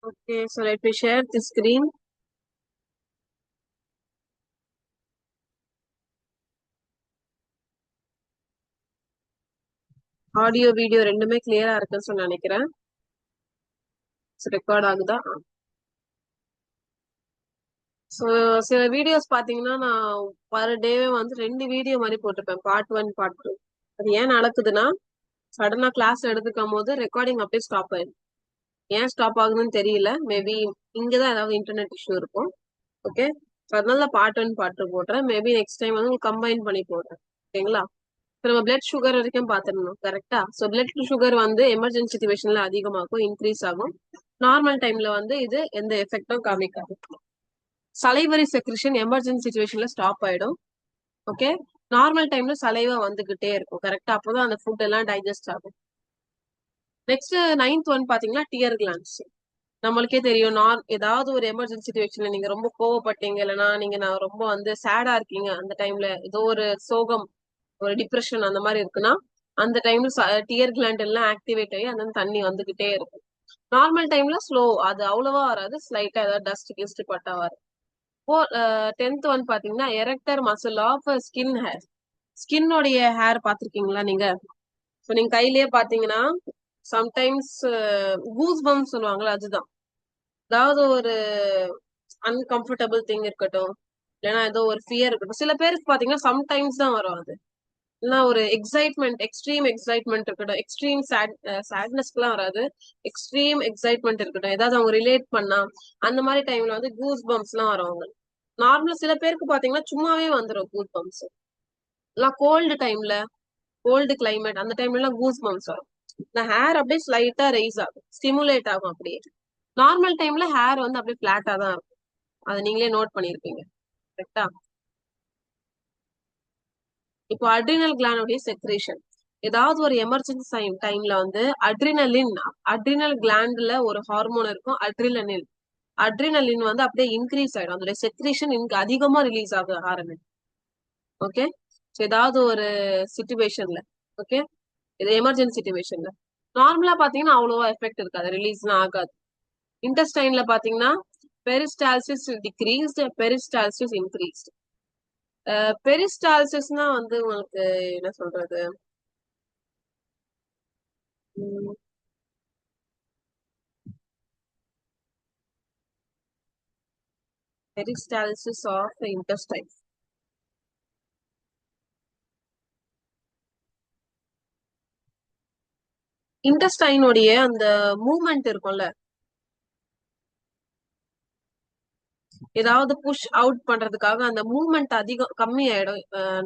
Okay, so let me share the screen. Audio video ரெண்டுமே கிளியரா இருக்குன்னு சொல்லி நினைக்கிறேன். ரெக்கார்ட் ஆகுதா? ஸோ சில வீடியோஸ் பாத்தீங்கன்னா நான் பர் டேவே வந்து 2 வீடியோ மாதிரி போட்டிருப்பேன், பார்ட் 1 பார்ட் 2. அது ஏன் நடக்குதுன்னா, சடனா கிளாஸ் எடுத்துக்கும் போது ரெக்கார்டிங் அப்படியே ஸ்டாப் ஆயிடும். ஏன் ஸ்டாப் ஆகுதுன்னு தெரியல. மேபி இங்கதான் ஏதாவது இன்டர்நெட் இஷ்யூ இருக்கும். ஓகே, அதனால பார்ட் 1 பார்ட் 2 போடுறேன். மேபி நெக்ஸ்ட் டைம் வந்து கம்பைன் பண்ணி போடுறேன். ஓகேங்களா? இப்போ நம்ம பிளட் சுகர் வரைக்கும் பாத்துருந்தோம், கரெக்டா? ஸோ பிளட் சுகர் வந்து எமர்ஜென்சி சுச்சுவேஷன்ல அதிகமாகும், இன்க்ரீஸ் ஆகும். நார்மல் டைம்ல வந்து இது எந்த எஃபெக்டும் காமிக்காது. சலைவரி செக்ரிஷன் எமர்ஜென்சி சுச்சுவேஷன்ல ஸ்டாப் ஆயிடும். ஓகே, நார்மல் டைம்ல சலைவா வந்துகிட்டே இருக்கும், கரெக்டா? அப்போதான் அந்த ஃபுட் எல்லாம் டைஜஸ்ட் ஆகும். நெக்ஸ்ட் 9th ஒன் பாத்தீங்கன்னா டியர் கிளான்ஸ். நம்மளுக்கே தெரியும், ஏதாவது ஒரு எமர்ஜென்சி சுச்சுவேஷன்ல நீங்க ரொம்ப கோவப்பட்டீங்க, இல்லைன்னா நான் ரொம்ப வந்து சேடா இருக்கீங்க, அந்த டைம்ல ஏதோ ஒரு சோகம், ஒரு டிப்ரெஷன் அந்த மாதிரி இருக்குன்னா, அந்த டைம்ல டியர் கிளாண்ட் எல்லாம் ஆக்டிவேட் ஆகி அந்த தண்ணி வந்துகிட்டே இருக்கும். நார்மல் டைம்ல ஸ்லோ, அது அவ்வளவா வராது, ஸ்லைட்டா ஏதாவது டஸ்ட் கிஸ்ட் பட்டா வரும். 10th ஒன் பாத்தீங்கன்னா arrector muscle of skin hair. ஸ்கின்னோடைய ஹேர் பாத்திருக்கீங்களா நீங்க? ஸோ நீங்க கையிலேயே பாத்தீங்கன்னா சம்டைம்ஸ் கூஸ் பம்ப் சொல்லுவாங்கல்ல, அதுதான். அதாவது ஒரு அன்கம்ஃபர்டபுள் திங் இருக்கட்டும், இல்லைன்னா ஏதோ ஒரு ஃபியர் இருக்கட்டும், சில பேருக்கு பாத்தீங்கன்னா சம்டைம்ஸ் தான் வரும் அது. இல்லைன்னா ஒரு எக்ஸைட்மெண்ட், எக்ஸ்ட்ரீம் எக்ஸைட்மெண்ட் இருக்கட்டும், எக்ஸ்ட்ரீம் சேட்னஸ்க்குலாம் வராது, எக்ஸ்ட்ரீம் எக்ஸைட்மெண்ட் இருக்கட்டும், ஏதாவது அவங்க ரிலேட் பண்ணா அந்த மாதிரி டைம்ல வந்து கூஸ் பம்ப்ஸ் எல்லாம் வரும் அவங்க. நார்மலா சில பேருக்கு பாத்தீங்கன்னா சும்மாவே வந்துடும் கூஸ் பம்ப்ஸ். எல்லாம் கோல்டு டைம்ல, கோல்டு கிளைமேட் அந்த டைம்ல எல்லாம் கூஸ் பம்ப்ஸ் வரும். இந்த ஹேர் அப்படியே ஸ்லைட்டா ரைஸ் ஆகும், ஸ்டிமுலேட் ஆகும் அப்படியே. நார்மல் டைம்ல ஹேர் வந்து அப்படியே பிளாட்டா தான் இருக்கும். அதை நீங்களே நோட் பண்ணிருப்பீங்க, கரெக்டா? இப்போ அட்ரினல் கிளாண்டோடைய செக்ரேஷன், ஏதாவது ஒரு எமர்ஜென்சி டைம்ல வந்து அட்ரினல் கிளாண்ட்ல ஒரு ஹார்மோன் இருக்கும், அட்ரினலின். அட்ரினலின் வந்து அப்படியே இன்க்ரீஸ் ஆயிடும், அதோட செக்ரேஷன் இங்க அதிகமா ரிலீஸ் ஆக ஆரம்பிக்கும். ஓகே, ஏதாவது ஒரு சிச்சுவேஷன்ல, ஓகே, இது எமர்ஜென்சி சிச்சுவேஷன்ல நார்மலா பாத்தீங்கன்னா அவ்வளவா எஃபெக்ட் இருக்காது, ரிலீஸ்லாம் ஆகாது. இன்டெஸ்டைன்ல பாத்தீங்கன்னா பெரிஸ்டால்சிஸ் டிக்ரீஸ்ட், பெரிஸ்டால்சிஸ் இன்க்ரீஸ்ட். பெரிஸ்டால்சிஸ்னா வந்து உங்களுக்கு என்ன சொல்றது, பெரிஸ்டால்சிஸ் ஆஃப் இன்டெஸ்டைன். இன்டெஸ்டைனோடைய அந்த மூவ்மெண்ட் இருக்கும்ல, ஏதாவது புஷ் அவுட் பண்றதுக்காக அந்த மூவ்மெண்ட் அதிகம் கம்மி ஆயிடும்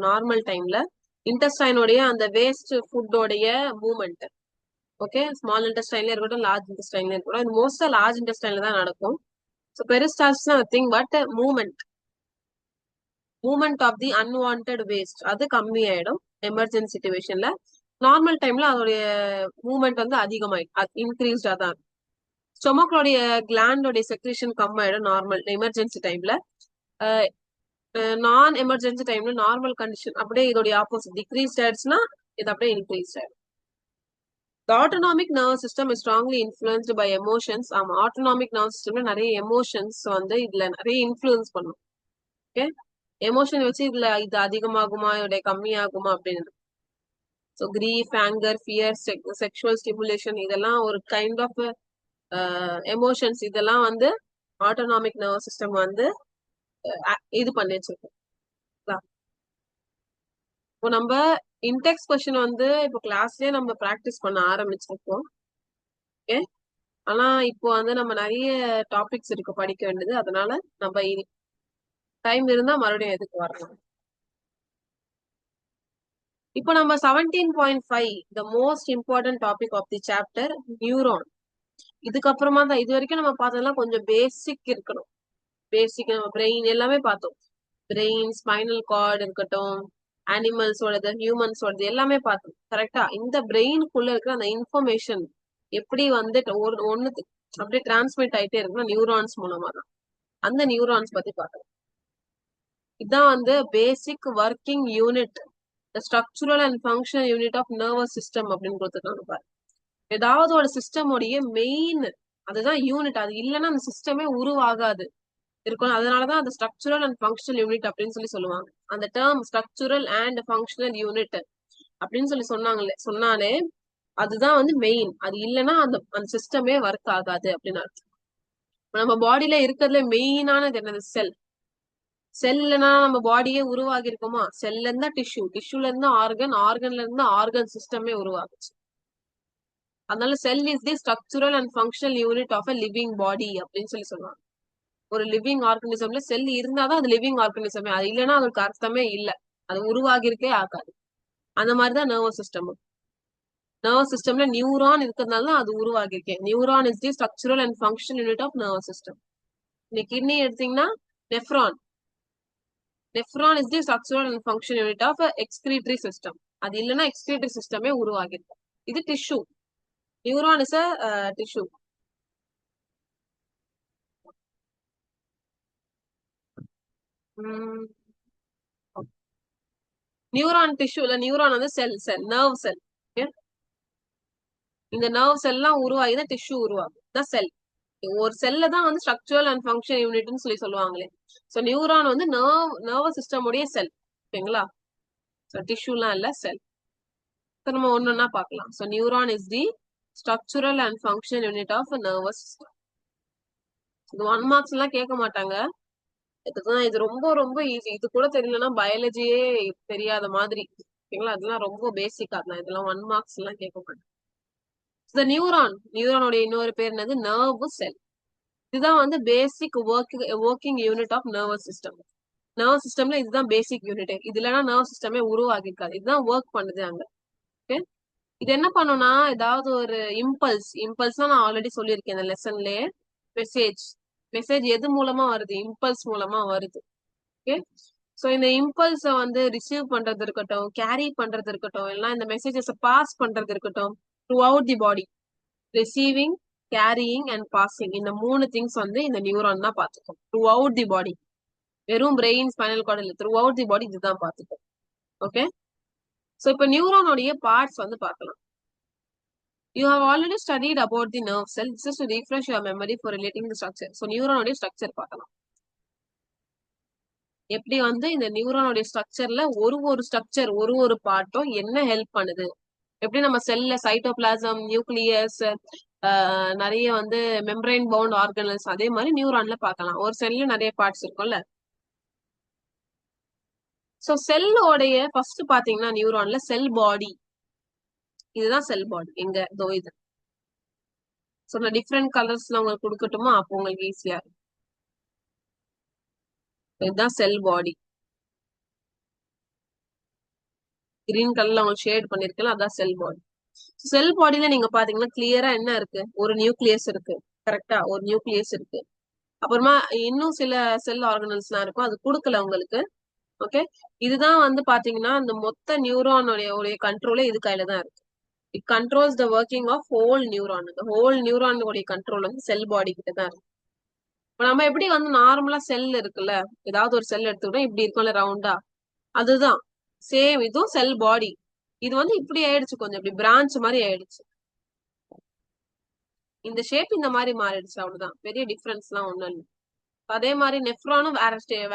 நார்மல் டைம்ல. இன்டெஸ்டைனோடைய அந்த வேஸ்ட் ஃபுட்டோடைய மூவ்மெண்ட், ஓகே, ஸ்மால் இன்டெஸ்டைன்ல இருக்கட்டும், லார்ஜ் இன்டெஸ்டைன்ல இருக்கட்டும், இது மோஸ்டா லார்ஜ் இன்டெஸ்டைன்ல தான் நடக்கும். So peristalsis nothing but movement of the unwanted waste, அது கம்மி ஆயிடும் எமர்ஜென்சி சிச்சுவேஷன்ல. நார்மல் டைம்ல அதோடைய மூவ்மெண்ட் வந்து அதிகமாயிடும், இன்க்ரீஸ்டா தான். ஸ்டொமக்லோடைய கிளாண்டோடைய செக்ரேஷன் கம்மியாயிடும் நார்மல் எமர்ஜென்சி டைம்ல. நான் எமர்ஜென்சி டைம்ல நார்மல் கண்டிஷன் அப்படியே இதோடைய ஆப்போசிட் டிக்ரீஸ் ஆயிடுச்சுன்னா இது அப்படியே இன்க்ரீஸ் ஆயிடும். The autonomic nervous system is strongly influenced by emotions. Autonomic nerve சிஸ்டம்ல நிறைய எமோஷன்ஸ் வந்து இதுல நிறைய இன்ஃபுளுன்ஸ் பண்ணும். ஓகே, எமோஷன் வச்சு இதுல இது அதிகமாகுமா இதோட கம்மியாகுமா அப்படின்னு. So grief, anger, fear, sexual stimulation, இதெல்லாம் ஒரு கைண்ட் ஆஃப் எமோஷன்ஸ். இதெல்லாம் வந்து ஆட்டோனாமிக் நர்வ் சிஸ்டம் வந்து இது பண்ணி வச்சிருக்கோம். இப்போ நம்ம இன்டெக்ஸ் கொஸ்டின் வந்து இப்போ கிளாஸ்லயே நம்ம ப்ராக்டிஸ் பண்ண ஆரம்பிச்சிருக்கோம். ஓகே, ஆனா இப்போ வந்து நம்ம நிறைய டாபிக்ஸ் இருக்கு படிக்க வேண்டியது, அதனால நம்ம டைம் இருந்தா மறுபடியும் எதுக்கு வரலாம். இப்போ நம்ம 17.5 the most important topic of the chapter neuron. இதுக்கப்புறமா தான், இது வரைக்கும் நம்ம பார்த்ததெல்லாம் கொஞ்சம் பேசிக் இருக்கணும். பேசிக் நம்ம பிரெயின் எல்லாமே பார்த்தோம். பிரெயின், ஸ்பைனல் கார்டு இருக்கட்டும், அனிமல்ஸோடது, ஹியூமன்ஸோடது எல்லாமே பார்த்தோம், கரெக்டா? இந்த பிரெயினுக்குள்ள இருக்கிற அந்த இன்ஃபர்மேஷன் எப்படி வந்து ஒண்ணு அப்படியே டிரான்ஸ்மிட் ஆயிட்டே இருக்குன்னா நியூரான்ஸ் மூலமா தான். அந்த நியூரான்ஸ் பத்தி பார்க்கலாம். இதுதான் வந்து basic working unit, structural and functional unit of nervous system அப்படின்னு கொடுத்துருக்காங்க பாரு. ஏதாவது ஒரு சிஸ்டமோடைய மெயின் அதுதான் யூனிட். அது இல்லைன்னா அந்த சிஸ்டமே உருவாகாது இருக்கும். அதனாலதான் அந்த ஸ்ட்ரக்சுரல் அண்ட் ஃபங்க்ஷனல் யூனிட் அப்படின்னு சொல்லி சொல்லுவாங்க. அந்த term structural and functional unit அப்படின்னு சொல்லி சொன்னாலே அதுதான் வந்து மெயின். அது இல்லைன்னா அந்த அந்த சிஸ்டமே ஒர்க் ஆகாது அப்படின்னு அர்த்தம். நம்ம பாடியில இருக்கிறதுல மெயினானது என்னது? செல். செல் இல்லைன்னா நம்ம பாடியே உருவாகி இருக்குமா? செல்ல இருந்தா டிஷ்யூ, டிஷ்யூல இருந்தா ஆர்கன், ஆர்கன்ல இருந்தா ஆர்கன் சிஸ்டமே உருவாகுச்சு. அதனால cell is the structural and functional unit of a living body அப்படின்னு சொல்லி சொல்லுவாங்க. ஒரு லிவிங் ஆர்கனிசம்ல செல் இருந்தாதான் அது லிவிங் ஆர்கனிசமே. அது இல்லைன்னா அதுக்கு அர்த்தமே இல்லை. அது உருவாகிருக்கே ஆகாது. அந்த மாதிரிதான் நர்வஸ் சிஸ்டம். நர்வஸ் சிஸ்டம்ல நியூரான் இருக்கிறதுனால தான் அது உருவாகிருக்கேன். Neuron is the structural and functional unit of nervous system. இந்த கிட்னி எடுத்தீங்கன்னா nephron. Nephron is the structural and functional unit of excretory system. அது இல்லைன்னா எக்ஸ்கிரீட்டரி சிஸ்டமே உருவாகிருக்கு. இது tissue. Neuron is a tissue. Neuron டிஷ்யூல நியூரான் வந்து செல் நர்வ் செல். இந்த நர்வ் செல்லாம் உருவாகிதான் டிஷ்யூ உருவாகும். தான் செல். ஒரு செல்ல தான் வந்து ஸ்ட்ரக்சரல் அண்ட் ஃபங்க்ஷன் யூனிட்னு சொல்லி சொல்லுவாங்களே. சோ நியூரான் வந்து நர்வஸ் சிஸ்டம் உடைய செல். ஓகேங்களா? சோ டிஷ்யூலாம் இல்ல, செல். நம்ம ஒன்னொன்னா பார்க்கலாம். So neuron is the structural and function unit of nervous system. இது 1 மார்க்ஸ் எல்லாம் கேட்க மாட்டாங்க. இதுதான் இது ரொம்ப ரொம்ப ஈஸி. இது கூட தெரியலன்னா பயாலஜியே தெரியாத மாதிரி. ஓகேங்களா? அதெல்லாம் ரொம்ப பேசிக்கா தான். இதெல்லாம் 1 மார்க்ஸ் எல்லாம் கேட்க மாட்டாங்க. இந்த நியூரானோட இன்னொரு பேர் என்னது? Nerve cell. இதுதான் வந்து basic working unit of nervous system. Nerve சிஸ்டம்ல இதுதான் பேசிக் யூனிட். இது இல்லைன்னா நர்வ் சிஸ்டமே உருவாகிருக்காது. இதுதான் ஒர்க் பண்ணுது அங்க. ஓகே. இது என்ன பண்ணும்னா, ஏதாவது ஒரு இம்பல்ஸ் நான் ஆல்ரெடி சொல்லியிருக்கேன் இந்த லெசன்லயே. மெசேஜ் மெசேஜ் எது மூலமா வருது? இம்பல்ஸ் மூலமா வருது. ஓகே. சோ இந்த இம்பல்ஸ வந்து ரிசீவ் பண்றது இருக்கட்டும், கேரி பண்றது இருக்கட்டும், எல்லாம் இந்த மெசேஜஸ் பாஸ் பண்றது இருக்கட்டும், through out the body. Receiving, carrying and passing, இந்த 3 திங்ஸ் வந்து இந்த நியூரான் தான் பாத்துக்கும் த்ரூ அவுட் தி பாடி. வெறும் பிரெயின், ஸ்பைனல் கார்டு இல்ல, த்ரூ அவுட் தி பாடி இதுதான் பாத்துக்கும். ஓகே. சோ இப்ப நியூரானோடைய பார்ட்ஸ் வந்து பார்க்கலாம். You have already studied about the nerve cell. This is to refresh your memory for relating the structure. So நியூரானோடைய structure பார்க்கலாம். எப்படி வந்து இந்த நியூரானோடைய ஸ்ட்ரக்சர்ல ஒரு ஸ்ட்ரக்சர் ஒரு பார்ட்டும் என்ன ஹெல்ப் பண்ணுது. எப்படி நம்ம செல்ல சைட்டோபிளாசம், நியூக்ளியஸ், நிறைய வந்து மெம்பரைன் பவுண்ட் ஆர்கனல்ஸ், அதே மாதிரி நியூரான்ல பார்க்கலாம். ஒரு செல்ல நிறைய பார்ட்ஸ் இருக்கும்ல. சோ செல்லோடைய ஃபர்ஸ்ட் பாத்தீங்கன்னா நியூரான்ல செல் பாடி. இதுதான் செல் பாடி. எங்க இதோ இது. சோ நான் டிஃப்ரெண்ட் கலர்ஸ்ல உங்களுக்கு கொடுக்கட்டுமா? அப்போ உங்களுக்கு ஈஸியா இருக்கும். இதுதான் செல் பாடி. கிரீன் கலர்ல உங்களுக்கு ஷேட் பண்ணிருக்கல, அதான் செல் பாடி. செல் பாடியில நீங்க பாத்தீங்கன்னா கிளியரா என்ன இருக்கு? ஒரு நியூக்ளியஸ் இருக்கு. கரெக்டா? ஒரு நியூக்ளியஸ் இருக்கு. அப்புறமா இன்னும் சில செல் ஆர்கனல்ஸ் எல்லாம் இருக்கும், அது கொடுக்கல உங்களுக்கு. ஓகே. இதுதான் வந்து பாத்தீங்கன்னா அந்த மொத்த நியூரானுடைய கண்ட்ரோலே இது கையில தான் இருக்கு. It controls the working of whole neuron. Whole நியூரானுடைய கண்ட்ரோல் வந்து செல் பாடி கிட்ட தான் இருக்கு. இப்ப நம்ம எப்படி வந்து நார்மலா செல் இருக்குல்ல, ஏதாவது ஒரு செல் எடுத்துக்கிட்டோம், இப்படி இருக்கும்ல ரவுண்டா, அதுதான் சேம். இதுவும் செல் பாடி. இது வந்து இப்படி ஆயிடுச்சு, கொஞ்சம் இப்படி பிரான்ச் மாதிரி ஆயிடுச்சு. இந்த ஷேப் இந்த மாதிரி மாறிடுச்சு, அவ்வளவுதான். பெரிய டிஃபரன்ஸ் எல்லாம் ஒண்ணும் இல்லை. அதே மாதிரி நெஃப்ரானும்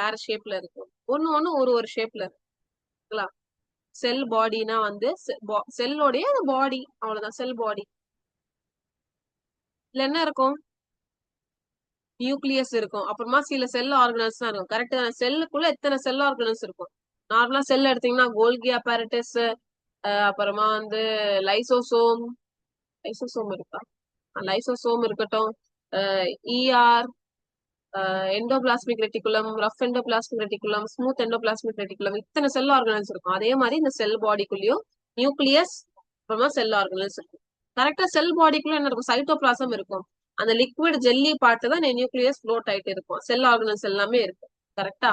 வேற ஷேப்ல இருக்கும். ஒண்ணு ஒரு ஷேப்ல இருக்குங்களா? செல் பாடினா வந்து செல்லோடைய பாடி, அவ்வளவுதான். செல் பாடி இல்ல என்ன இருக்கும்? நியூக்ளியஸ் இருக்கும். அப்புறமா சில செல் ஆர்கனல்ஸ் தான் இருக்கும். கரெக்ட் தானே? செல்லுக்குள்ள எத்தனை செல் ஆர்கனல்ஸ் இருக்கும்? நார்மலா செல் எடுத்தீங்கன்னா கோல்கி அப்பரேட்டஸ், அப்புறமா வந்து லைசோசோம். லைசோசோம் இருக்கா? லைசோசோம் இருக்கட்டும், ER, endoplasmic reticulum, rough endoplasmic reticulum, smooth endoplasmic reticulum, இத்தனை செல் ஆர்கனல்ஸ் இருக்கும். அதே மாதிரி இந்த செல் பாடிக்குள்ளயும் நியூக்ளியஸ், அப்புறமா செல் ஆர்கனல்ஸ் இருக்கும். கரெக்டா செல் பாடிக்குள்ள என்ன இருக்கும்? சைட்டோபிளாசம் இருக்கும். அந்த லிக்விட் ஜெல்லி பார்ட் தான் நியூக்ளியஸ் ஃப்ளோட் ஆயிட்டு இருக்கும். செல் ஆர்கனல்ஸ் எல்லாமே இருக்கு. கரெக்டா?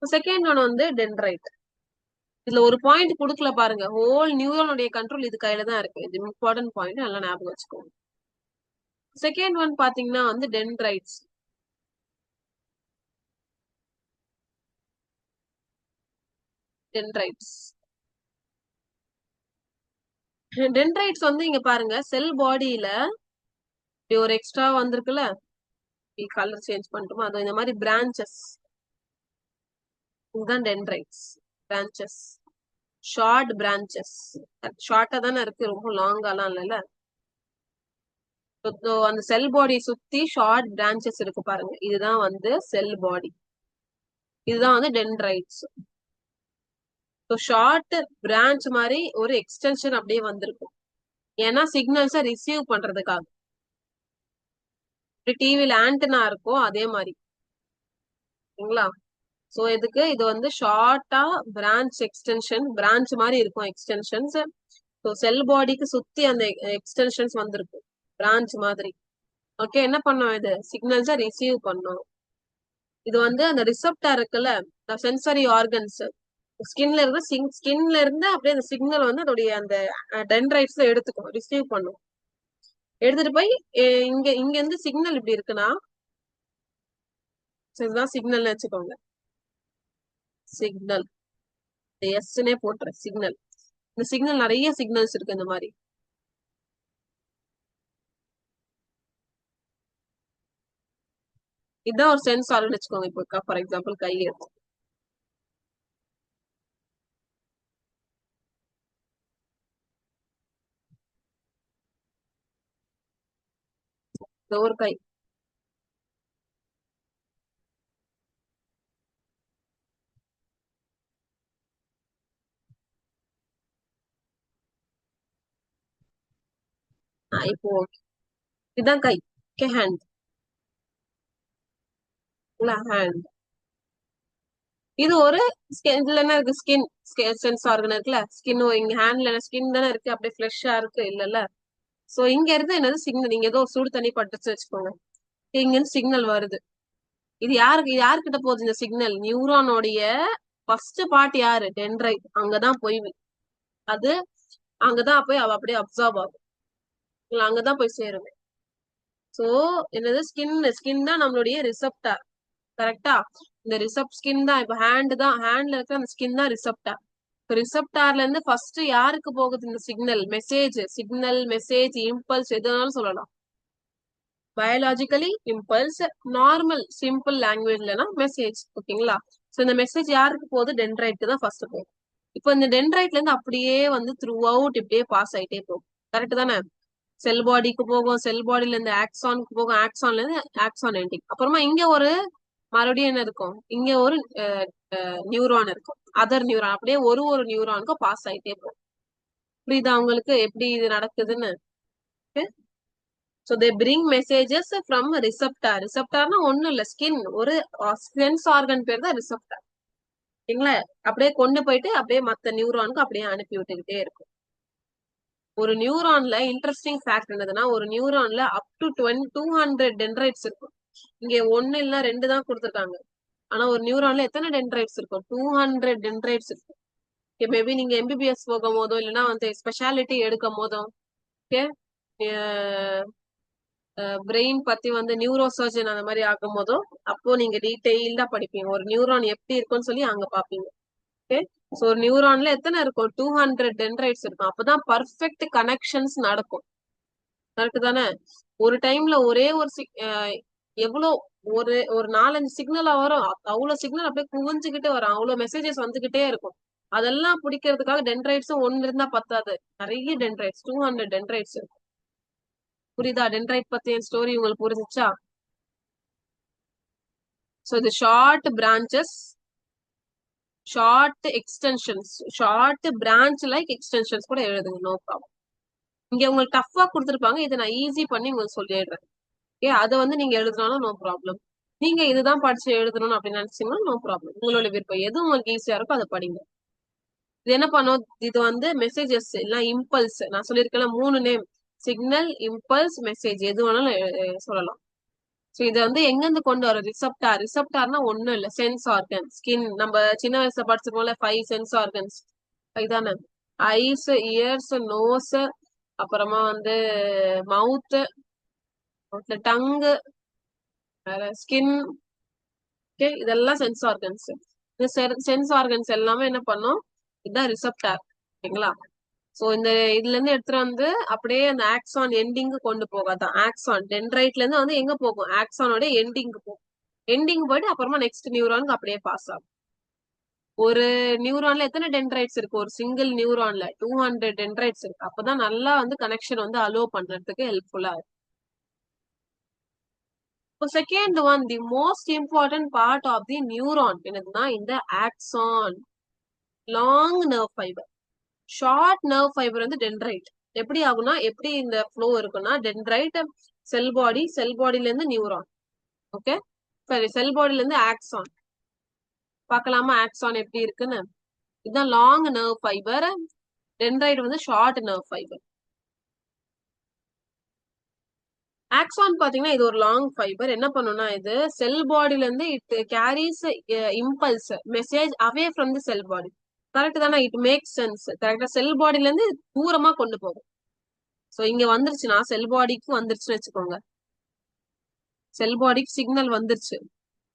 செகண்ட் ஒன் வந்து டென்ட்ரைட். இதுல ஒரு பாயிண்ட் கொடுக்கல பாருங்க. ஹோல் நியூரானுடைய கண்ட்ரோல் இது கையில தான் இருக்கு. இது இம்பார்ட்டன்ட் பாயிண்ட், நல்லா ஞாபகம் வச்சுக்கோங்க. செகண்ட் ஒன் பாத்தீங்கன்னா வந்து டென்ட்ரைட்ஸ். டென்ட்ரைட்ஸ் டென்ட்ரைட்ஸ் வந்து இங்க பாருங்க, செல் பாடியில இப்படி ஒரு எக்ஸ்ட்ரா வந்திருக்குல்ல, கலர் சேஞ்ச் பண்ணிட்டோமா, அது இந்த மாதிரி பிரான்ச்சஸ். இதுதான் டென்ட்ரைட்ஸ் பிரான்ச்சஸ். Short branches. ஷார்ட்டா தானே இருக்கு, ரொம்ப லாங்காலாம் இல்லைல்ல. அந்த செல் பாடி சுத்தி ஷார்ட் பிரான்ச்சஸ் இருக்கு பாருங்க, இதுதான் வந்து செல் பாடி. இதுதான் வந்து டென்ட்ரைட்ஸ். ஷார்ட் பிரான்ச் மாதிரி ஒரு எக்ஸ்டென்ஷன் அப்படியே வந்திருக்கும். ஏன்னா சிக்னல்ஸை ரிசீவ் பண்றதுக்காக. டிவில ஆண்டனா இருக்கும் அதே மாதிரி. சரிங்களா? சோ இதுக்கு இது வந்து ஷார்ட்டா பிரான்ச் எக்ஸ்டென்ஷன், பிரான்ச் மாதிரி இருக்கும் எக்ஸ்டென்ஷன்ஸ். ஸோ செல் பாடிக்கு சுத்தி அந்த எக்ஸ்டென்ஷன்ஸ் வந்திருக்கும் பிரான்ச் மாதிரி. ஓகே, என்ன பண்ணோம், இது சிக்னல்ஸை ரிசீவ் பண்ணோம். இது வந்து அந்த ரிசப்டர் இருக்குல்ல, சென்சரி ஆர்கன்ஸ், ஸ்கின்ல இருந்து அப்படியே அந்த சிக்னல் வந்து அதோடைய அந்த டென்ட்ரைட்ஸ்ல எடுத்துக்கும், ரிசீவ் பண்ணும். எடுத்துட்டு போய் இங்க இங்க இருந்து சிக்னல் இப்படி இருக்குன்னா, இதுதான் சிக்னல்னு வச்சுக்கோங்க. சிக்னல் எஸ்னே போட்டுற சிக்னல். இந்த சிக்னல் நிறைய சிக்னல்ஸ் இருக்கு இந்த மாதிரி. இதுதான் ஒரு சென்ஸ் ஆர்கன் வச்சுக்கோங்க. இப்போ ஃபார் எக்ஸாம்பிள் கை எடுத்து ஒரு கை. இப்போ இதுதான் கை. ஹேண்ட். ஹேண்ட். இது ஒரு இதுல என்ன இருக்கு, ஸ்கின் சென்ஸ் ஆர்கன் இருக்குல்ல. ஸ்கின் இங்க ஹேண்ட்ல ஸ்கின் தானே இருக்கு, அப்படியே ஃபிளஷா இருக்கு இல்லல்ல. சோ இங்க இருந்து என்னது சிக்னல், நீங்க ஏதோ சுடு தண்ணி பட்டுச்சு வச்சுக்கோங்க, இங்க இருந்து சிக்னல் வருது. இது யாருக்கிட்ட போகுது இந்த சிக்னல்? நியூரானோடைய ஃபர்ஸ்ட் பார்ட் யாரு? டென்ட்ரைட். அங்கதான் போய் அது அங்கதான் போய் அவ அப்படியே அப்சர்வ் ஆகும், அங்கதான் போய் சேருவேன். சோ என்னது, ஸ்கின் தான் நம்மளுடைய ரிசப்டார். கரெக்டா? இந்த ஸ்கின் தான். இப்ப ஹேண்ட்ல இருக்க அந்த ஸ்கின் தான் ரிசப்டார். ரிசப்டார்ல இருந்து ஃபர்ஸ்ட் யாருக்கு போகுது இந்த சிக்னல்? மெசேஜ், இம்பல்ஸ் எதுனாலும் சொல்லலாம். பயாலஜிக்கலி இம்பல்ஸ், நார்மல் சிம்பிள் லாங்குவேஜ்லனா மெசேஜ். ஓகேங்களா? சோ இந்த மெசேஜ் யாருக்கு போகுது? டென்ட்ரைட்க்கு தான் ஃபர்ஸ்ட் போகும். இப்போ இந்த டென்ட்ரைட்ல இருந்து அப்படியே வந்து த்ரூ அவுட் இப்படியே பாஸ் ஆயிட்டே போகும். கரெக்ட் தானே? செல் பாடிக்கு போகும், செல் பாடியில இருந்து ஆக்சானுக்கு போகும், ஆக்சான்ல இருந்து ஆக்சான் எண்டிங். அப்புறமா இங்க ஒரு மறுபடியும் என்ன இருக்கும், இங்க ஒரு நியூரான் இருக்கும், அதர் நியூரான். அப்படியே ஒரு நியூரானுக்கும் பாஸ் ஆயிட்டே போகும். புரியுதா உங்களுக்கு எப்படி இது நடக்குதுன்னு? So they bring messages from receptor. ரிசப்டார்னா ஒண்ணும் இல்ல, ஸ்கின். ஒரு சென்ஸ் ஆர்கன் பேர் தான் ரிசப்டார். சரிங்களா? அப்படியே கொண்டு போயிட்டு அப்படியே மத்த நியூரானுக்கு அப்படியே அனுப்பி விட்டுக்கிட்டே இருக்கும். ஒரு நியூரான்ல இன்ட்ரெஸ்டிங் ஃபேக்ட் என்னதுன்னா, ஒரு நியூரான்ல அப் டு 200 டென்ட்ரைட்ஸ் இருக்கும். இங்க ஒண்ணு இல்ல 2 தான் கொடுத்துருக்காங்க. ஆனா ஒரு நியூரான்ல எத்தனை டென்ட்ரைட்ஸ் இருக்கும்? 200 டென்ட்ரைட்ஸ் இருக்கும். மேபி நீங்க எம்பிபிஎஸ் போகும் போதோ இல்லைன்னா வந்து ஸ்பெஷாலிட்டி எடுக்கும் போதோ, ஓகே, பிரெயின் பத்தி வந்து நியூரோ சர்ஜன் அந்த மாதிரி ஆகும் போதோ, அப்போ நீங்க டீடைல்டா படிப்பீங்க, ஒரு நியூரான் எப்படி இருக்கும்னு சொல்லி அங்க பாப்பீங்க. ஓகே, சோ ஒரு நியூரான்ல எத்தனை இருக்கும்? 200 டென்ட்ரைட்ஸ் இருக்கும். அப்பதான் பர்ஃபெக்ட் கனெக்ஷன்ஸ் நடக்கும். கரெக்ட் தானே? ஒரு டைம்ல ஒரே ஒரு எவ்வளவு ஒரு ஒரு 4-5 சிக்னலா வரும். அவ்வளவு சிக்னல் அப்படியே குவிஞ்சுக்கிட்டே வரும், அவ்வளவு மெசேஜஸ் வந்துகிட்டே இருக்கும். அதெல்லாம் பிடிக்கிறதுக்காக டென்ட்ரைட்ஸும் ஒன்னு இருந்தா பத்தாது, நிறைய டென்ட்ரைட்ஸ், 200 டென்ட்ரைட்ஸ் இருக்கும். புரியுதா? டென்ட்ரைட் பத்தி ஸ்டோரி உங்களுக்கு புரிஞ்சுச்சா? சோ இது short branches, short extensions, short branch like extensions கூட எழுதுங்க, நோ ப்ராப்ளம். இங்க உங்களுக்கு டஃபா கொடுத்துருப்பாங்க, இதை நான் ஈஸி பண்ணி உங்களுக்கு சொல்லிடுறேன். ஓகே, அதை வந்து நீங்க எழுதுனாலும் நோ ப்ராப்ளம். நீங்க இதுதான் படிச்சு எழுதணும் அப்படின்னு நினைச்சீங்கன்னா நோ ப்ராப்ளம், உங்களோட விருப்பம். எது உங்களுக்கு ஈஸியா இருக்கோ அதை படிங்க. இது என்ன பண்ணும், இது வந்து மெசேஜஸ் இல்ல இம்பல்ஸ். நான் சொல்லியிருக்கேன் 3 நேம்: சிக்னல், இம்பல்ஸ், மெசேஜ். எது வேணாலும் சொல்லலாம். சோ இதை வந்து எங்க இருந்து கொண்டு வரும்? ரிசப்டார்னா ஒண்ணும் இல்ல, சென்ஸ் ஆர்கன். ஸ்கின், நம்ம சின்ன வயசுல படிச்சிருக்கோம்ல 5 சென்ஸ் ஆர்கன்ஸ், இதுதானே. ஐஸ், இயர்ஸ், நோஸ், அப்புறமா வந்து மவுத், டங்கு, ஸ்கின். ஓகே, இதெல்லாம் சென்ஸ் ஆர்கன்ஸ். இந்த சென்ஸ் ஆர்கன்ஸ் எல்லாமே என்ன பண்ணும்? இதுதான் ரிசப்டார். ஓகேங்களா? சோ இந்த இதுல இருந்து எடுத்துட்டு வந்து அப்படியே அந்த ஆக்சான் எண்டிங்கு கொண்டு போகாதான். ஆக்சான் டென்ட்ரைட்ல இருந்து வந்து எங்க போகும், ஆக்சானோட எண்டிங்கு போகும். எண்டிங் போயிட்டு அப்புறமா நெக்ஸ்ட் நியூரானுக்கு அப்படியே பாஸ் ஆகும். ஒரு நியூரான்ல எத்தனை டென்ட்ரைட்ஸ் இருக்கு, ஒரு சிங்கிள் நியூரான்ல 200 டென்ட்ரைட்ஸ் இருக்கு. அப்பதான் நல்லா வந்து கனெக்ஷன் வந்து அலோ பண்றதுக்கு ஹெல்ப்ஃபுல்லா இருக்கும். இப்போ second one, the most important part of the neuron என்னதுன்னா இந்த axon. Long nerve fibre, short nerve fibre வந்து டென்ட்ரைட். எப்படி ஆகும்னா, எப்படி இந்த ஃப்ளோ இருக்குன்னா, டென்ட்ரைட், செல் பாடி, செல் பாடியில இருந்து நியூரான். ஓகே, சரி, செல் பாடியில இருந்து ஆக்சான். பார்க்கலாமா ஆக்சான் எப்படி இருக்குன்னு? இதுதான் லாங் நர்வ் ஃபைபர், டென்ட்ரைட் வந்து ஷார்ட் நர்வ் ஃபைபர். ஆக்சான் பாத்தீங்கன்னா இது ஒரு லாங் ஃபைபர். என்ன பண்ணும்னா, இது செல் பாடியில இருந்து it carries impulse message away from the cell body. Correct தானே? It makes sense. கரெக்டா செல் பாடியில இருந்து தூரமா கொண்டு போகும். சோ இங்க வந்துருச்சுன்னா செல் பாடிக்கு வந்துருச்சுன்னு வச்சுக்கோங்க. செல் பாடிக்கு சிக்னல் வந்துருச்சு,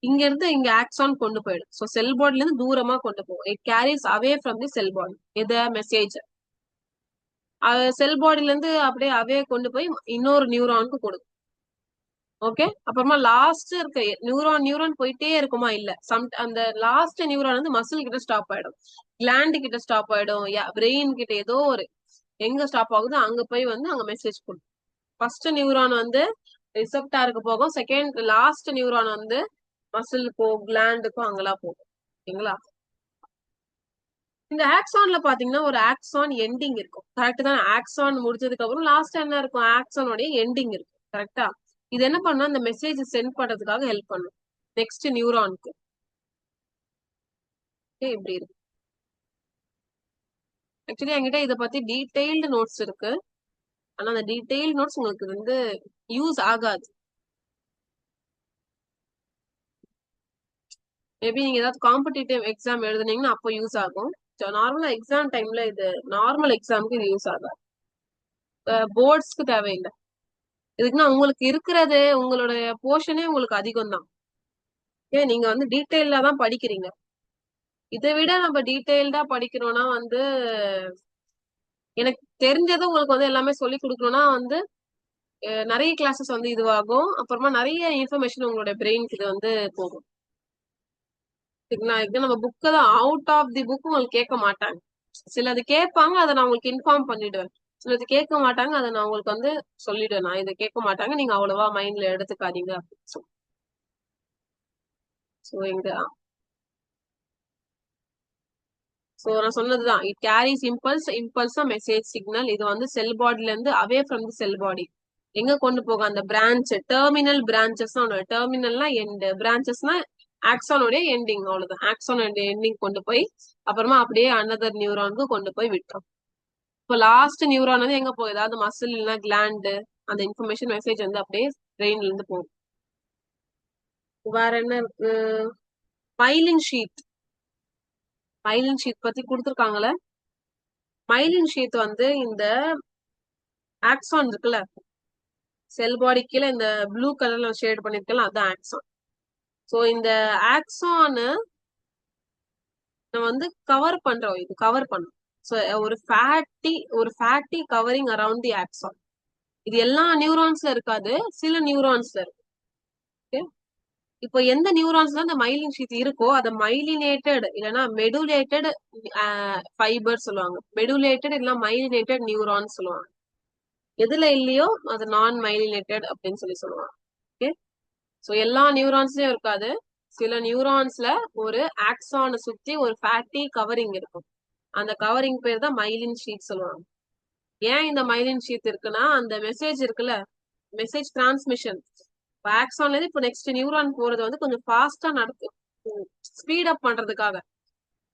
இங்க இருந்து இங்க ஆக்சான் கொண்டு போயிடும். சோ செல் பாடில இருந்து தூரமா கொண்டு போகும். It carries away from the cell body எத மெசேஜ். செல் பாடில இருந்து அப்படியே அவே கொண்டு போய் இன்னொரு நியூரானுக்கு கொடுக்கும். ஓகே, அப்புறமா லாஸ்ட் இருக்க நியூரான் போயிட்டே இருக்குமா? இல்ல, அந்த லாஸ்ட் நியூரான் வந்து மசில் கிட்ட ஸ்டாப் ஆயிடும், கிளாண்ட் கிட்ட ஸ்டாப் ஆயிடும், பிரெயின் கிட்ட ஏதோ ஒரு எங்க ஸ்டாப் ஆகுதோ அங்க போய் வந்து அங்க மெசேஜ் கொடுக்கும். ஃபர்ஸ்ட் நியூரான் வந்து ரிசப்டாருக்கு போகும், செகண்ட் லாஸ்ட் நியூரான் வந்து மசிலுக்கும் கிளாண்டுக்கும் அங்கெல்லாம் போகும். ஓகேங்களா? இந்த ஆக்சான்ல பாத்தீங்கன்னா ஒரு ஆக்சான் எண்டிங் இருக்கும். கரெக்ட் தான்? ஆக்சான் முடிஞ்சதுக்கு அப்புறம் லாஸ்ட் என்ன இருக்கும், ஆக்சானோட எண்டிங் இருக்கும். கரெக்டா? இது என்ன பண்ணா இந்த மெசேஜ் சென்ட் பண்றதுக்காக ஹெல்ப் பண்ணும் நெக்ஸ்ட் நியூரானுக்கு. இப்படி இருக்கு. ஆக்சுவலி என்கிட்ட இதை பத்தி டீடைல்டு நோட்ஸ் இருக்கு. ஆனா அந்த டீடைல்டு நோட்ஸ் உங்களுக்கு வந்து யூஸ் ஆகாது. மேபி நீங்க ஏதாவது காம்படிட்டிவ் எக்ஸாம் எழுதுனீங்கன்னா அப்போ யூஸ் ஆகும். நார்மலா எக்ஸாம் டைம்ல இது நார்மல் எக்ஸாமுக்கு இது யூஸ் ஆகாது. போர்ட்ஸ்க்கு தேவையில்லை. இதுக்குன்னா உங்களுக்கு இருக்கிறது உங்களுடைய போர்ஷனே உங்களுக்கு அதிகம் தான். ஏன் நீங்க வந்து டீடைல்டா தான் படிக்கிறீங்க. இதை விட நம்ம டீடைல்டா படிக்கிறோம்னா வந்து எனக்கு தெரிஞ்சதை உங்களுக்கு வந்து எல்லாமே சொல்லி கொடுக்கணும்னா வந்து நிறைய கிளாஸஸ் வந்து இதுவாகும். அப்புறமா நிறைய இன்ஃபர்மேஷன் உங்களுடைய பிரெயினுக்கு இது வந்து போகும். சரிங்களா? இது நம்ம புக்கை தான் அவுட் ஆஃப் தி புக் உங்களுக்கு கேட்க மாட்டாங்க. சிலது கேட்பாங்க, அதை நான் உங்களுக்கு இன்ஃபார்ம் பண்ணிடுவேன். சிலது கேட்க மாட்டாங்க, அதை நான் உங்களுக்கு வந்து சொல்லிடுவேன். நான் இதை கேட்க மாட்டாங்க, நீங்க அவ்வளவா மைண்ட்ல எடுத்துக்காதீங்க அப்படின்னு சொல்லி. ஸோ இங்க சோ நான் சொன்னதுதான், it carries impulse, impulse message signal. இது வந்து செல் பாடில இருந்து அவே ஃப்ரம் தி செல் பாடி எங்க கொண்டு போகும், அந்த பிரான்ச் டெர்மினல் பிரான்சஸ் தான். டெர்மினல்னா எண்ட், பிரான்சஸ்னா ஆக்சானோட எண்டிங். அவ்வளவுதான், ஆக்சானோட எண்டிங் கொண்டு போய் அப்புறமா அப்படியே அனதர் நியூரானுக்கு கொண்டு போய் விட்டோம். இப்போ லாஸ்ட் நியூரான் வந்து எங்க போகுது, ஏதாவது மசில் இல்லைன்னா கிளாண்டு, அந்த இன்ஃபர்மேஷன் மெசேஜ் வந்து அப்படியே பிரெயின்ல இருந்து போகும். வேற என்ன இருக்கு? Myelin sheet. மைலின் ஷீட் பத்தி கொடுத்துருக்காங்கல்ல. மைலின் ஷீட் வந்து இந்த ஆக்சான் இருக்குல்ல, செல் பாடி கீழே இந்த ப்ளூ கலர்ல ஷேட் பண்ணிருக்கலாம், அதுதான் ஆக்சான். சோ இந்த ஆக்சானு நம்ம வந்து கவர் பண்றோம், இது கவர் பண்ணும். சோ ஒரு fatty covering around the axon. இது எல்லா நியூரான்ஸ்ல இருக்காது, சில நியூரான்ஸ்ல இருக்கு. ஓகே, இப்போ எந்த நியூரான்ஸ்ல இந்த மைலின் ஷீட் இருக்கோ அதை மைலினேட்டட் இல்லைன்னா மெடுலேட்டட் ஃபைபர் சொல்லுவாங்க. மெடுலேட்டட் இல்லைன்னா மைலினேட்டட் நியூரான் சொல்லுவாங்க. எதுல இல்லையோ அது நான் மைலினேட்டட் அப்படின்னு சொல்லி சொல்லுவாங்க. ஓகே, சோ எல்லா நியூரான்ஸ்லயும் இருக்காது, சில நியூரான்ஸ்ல ஒரு ஆக்சானை சுத்தி ஒரு ஃபேட்டி கவரிங் இருக்கும். அந்த கவரிங் பேர் தான் மைலின் ஷீட் சொல்லுவாங்க. ஏன் இந்த மைலின் ஷீட் இருக்குன்னா, அந்த மெசேஜ் இருக்குல்ல, மெசேஜ் டிரான்ஸ்மிஷன் ஆக்சான்ல இருந்து இப்போ நெக்ஸ்ட் நியூரான் போறது வந்து கொஞ்சம் ஃபாஸ்டா நடக்கும். ஸ்பீட் அப் பண்றதுக்காக,